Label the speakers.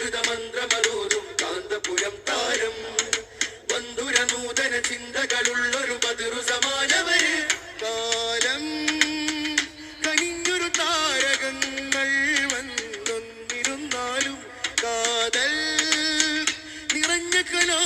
Speaker 1: സംസ്കൃത മന്ത്രമലോതും കാന്തപുരം താരം ബന്ധുര നൂതന ചിന്തകളുള്ളൊരു ബദറു സമാനവര് കാലം കനിഞ്ഞൊരു താരകങ്ങൾ വന്നൊന്നിരുന്നാലും കാതൽ നിറഞ്ഞ കലാ